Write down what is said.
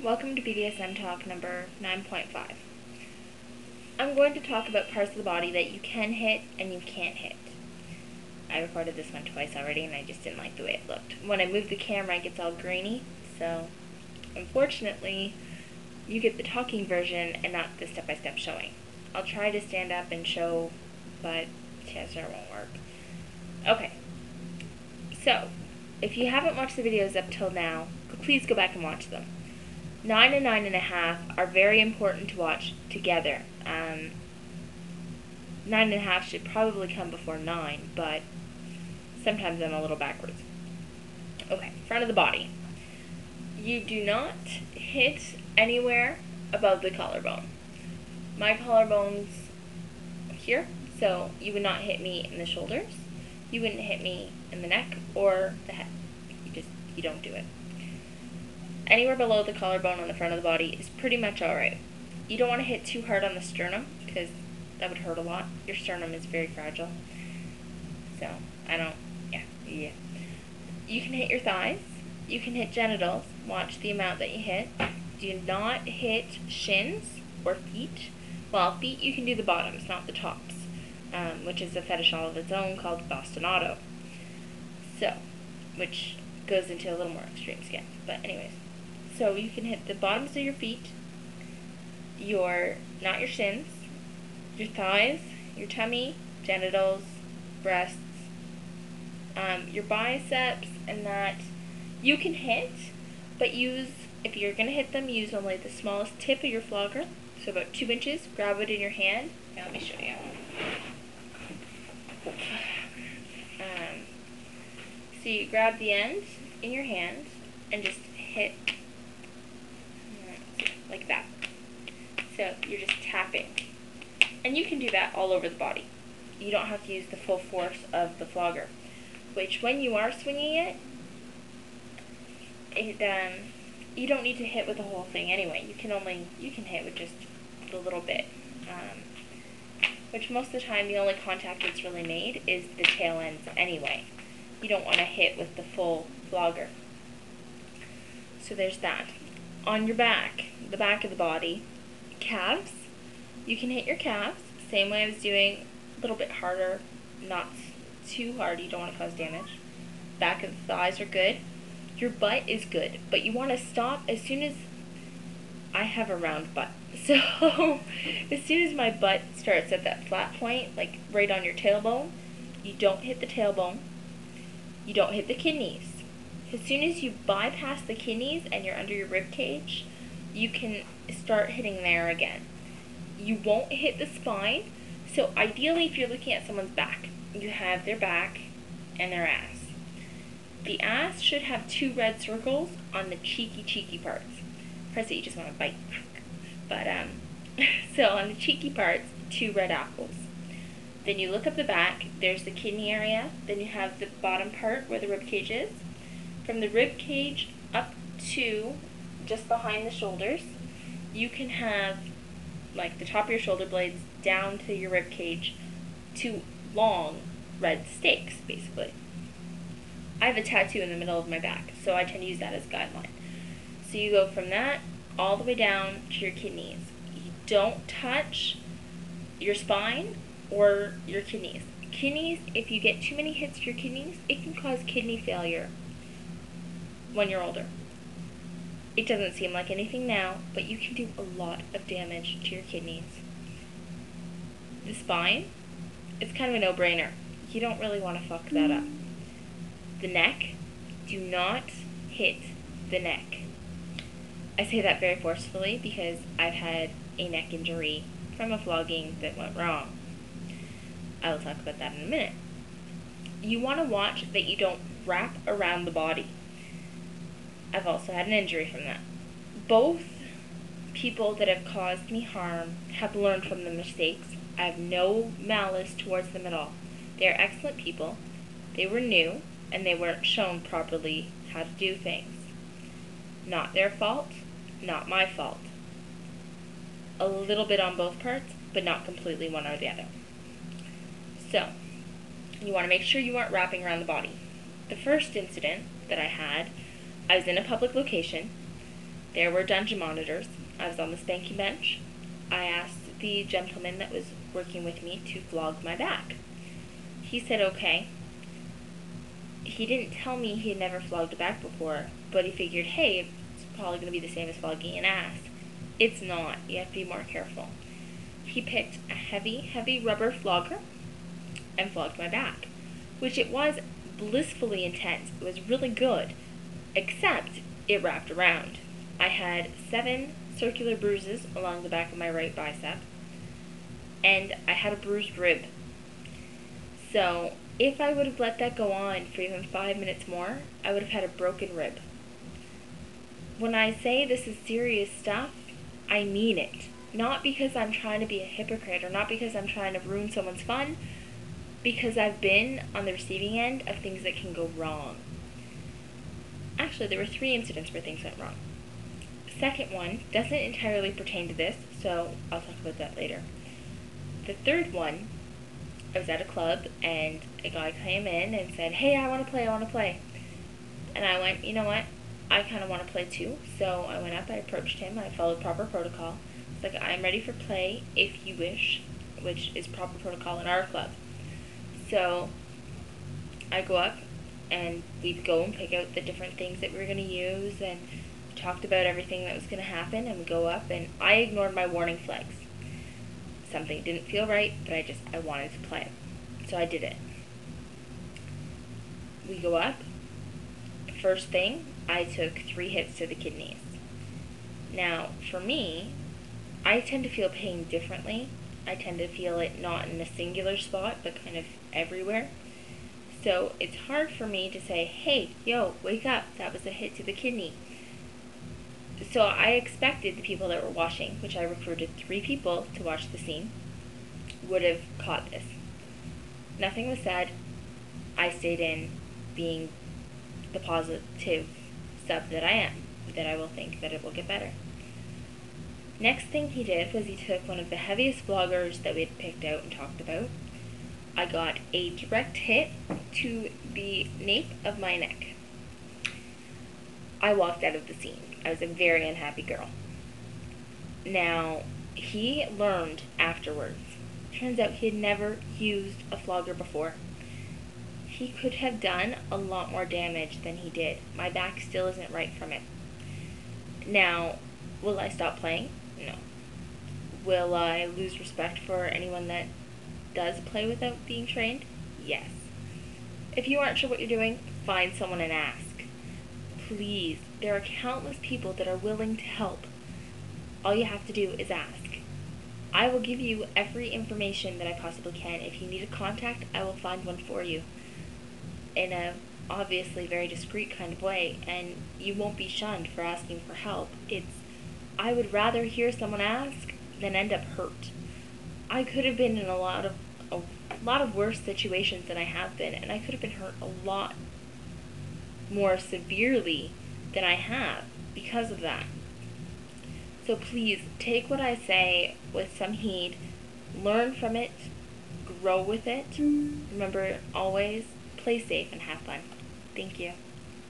Welcome to BDSM Talk number 9.5. I'm going to talk about parts of the body that you can hit and you can't hit. I recorded this one twice already and I just didn't like the way it looked. When I move the camera it gets all grainy, so unfortunately you get the talking version and not the step-by-step showing. I'll try to stand up and show, but chances are it won't work. Okay, so if you haven't watched the videos up till now, please go back and watch them. 9 and 9.5 are very important to watch together. 9.5 should probably come before 9, but sometimes I'm a little backwards. Okay, front of the body. You do not hit anywhere above the collarbone. My collarbone's here, so you would not hit me in the shoulders. You wouldn't hit me in the neck or the head. You don't do it. Anywhere below the collarbone on the front of the body is pretty much alright. You don't want to hit too hard on the sternum because that would hurt a lot. Your sternum is very fragile. So, yeah. You can hit your thighs. You can hit genitals. Watch the amount that you hit. Do not hit shins or feet. Well, feet you can do the bottoms, not the tops, which is a fetish all of its own called bastonado. So, which goes into a little more extreme skin. But anyways. So you can hit the bottoms of your feet, not your shins, your thighs, your tummy, genitals, breasts, your biceps, and that you can hit, but if you're going to hit them, use only the smallest tip of your flogger, so about 2 inches, grab it in your hand. Now let me show you. So you grab the end in your hand and just hit like that. So you're just tapping. And you can do that all over the body. You don't have to use the full force of the flogger. Which, when you are swinging it, you don't need to hit with the whole thing anyway. You can hit with just a little bit. Which most of the time the only contact that's really made is the tail ends anyway. You don't want to hit with the full flogger. So there's that. On your back, the back of the body, calves, you can hit your calves, same way I was doing, a little bit harder, not too hard, you don't want to cause damage. Back of the thighs are good. Your butt is good, but you want to stop as soon as, I have a round butt, so as soon as my butt starts at that flat point, like right on your tailbone, you don't hit the tailbone, you don't hit the kidneys. As soon as you bypass the kidneys and you're under your rib cage, you can start hitting there again. You won't hit the spine, so ideally if you're looking at someone's back, you have their back and their ass. The ass should have 2 red circles on the cheeky parts. Parts that you just want to bite. But, so on the cheeky parts, 2 red apples. Then you look up the back, there's the kidney area, then you have the bottom part where the rib cage is. From the rib cage up to just behind the shoulders, you can have like the top of your shoulder blades down to your rib cage, 2 long red stakes, basically. I have a tattoo in the middle of my back, so I tend to use that as a guideline. So you go from that all the way down to your kidneys. You don't touch your spine or your kidneys. Kidneys, if you get too many hits to your kidneys, it can cause kidney failure when you're older. It doesn't seem like anything now, but you can do a lot of damage to your kidneys. The spine, it's kind of a no-brainer. You don't really want to fuck that up. The neck, do not hit the neck. I say that very forcefully because I've had a neck injury from a flogging that went wrong. I will talk about that in a minute. You want to watch that you don't wrap around the body. I've also had an injury from that. Both people that have caused me harm have learned from the mistakes. I have no malice towards them at all. They are excellent people. They were new, and they weren't shown properly how to do things. Not their fault, not my fault. A little bit on both parts, but not completely one or the other. So, you want to make sure you aren't wrapping around the body. The first incident that I had, I was in a public location. There were dungeon monitors. I was on the spanking bench. I asked the gentleman that was working with me to flog my back. He said okay. He didn't tell me he had never flogged a back before, but he figured, hey, it's probably going to be the same as flogging an ass. It's not. You have to be more careful. He picked a heavy rubber flogger and flogged my back, which it was blissfully intense. It was really good, except it wrapped around. I had 7 circular bruises along the back of my right bicep, and I had a bruised rib. So if I would have let that go on for even 5 minutes more, I would have had a broken rib. When I say this is serious stuff, I mean it. Not because I'm trying to be a hypocrite or not because I'm trying to ruin someone's fun, because I've been on the receiving end of things that can go wrong. Actually, there were 3 incidents where things went wrong. The second one doesn't entirely pertain to this, so I'll talk about that later. The third one, I was at a club and a guy came in and said, hey, I want to play. And I went, you know what? I kind of want to play too. So I went up, I approached him, I followed proper protocol. It's like, I'm ready for play if you wish, which is proper protocol in our club. So I go up and we'd go and pick out the different things that we were going to use and talked about everything that was going to happen, and we go up and I ignored my warning flags. Something didn't feel right, but I wanted to play. So I did it. We go up. First thing, I took 3 hits to the kidneys. Now, for me, I tend to feel pain differently. I tend to feel it not in a singular spot, but kind of everywhere. So it's hard for me to say, hey, yo, wake up, that was a hit to the kidney. So I expected the people that were watching, which I recruited 3 people to watch the scene, would have caught this. Nothing was said. I stayed in, being the positive sub that I am, that I will think that it will get better. Next thing he did was he took one of the heaviest floggers that we had picked out and talked about. I got a direct hit to the nape of my neck. I walked out of the scene. I was a very unhappy girl. Now, he learned afterwards. Turns out he had never used a flogger before. He could have done a lot more damage than he did. My back still isn't right from it. Now, will I stop playing? No. Will I lose respect for anyone that does play without being trained? Yes. If you aren't sure what you're doing, find someone and ask. Please, there are countless people that are willing to help. All you have to do is ask. I will give you every information that I possibly can. If you need a contact, I will find one for you in a obviously very discreet kind of way, and you won't be shunned for asking for help. I would rather hear someone ask than end up hurt. I could have been in a lot of worse situations than I have been, and I could have been hurt a lot more severely than I have because of that. So please, take what I say with some heed, learn from it, grow with it. Remember, always play safe and have fun. Thank you.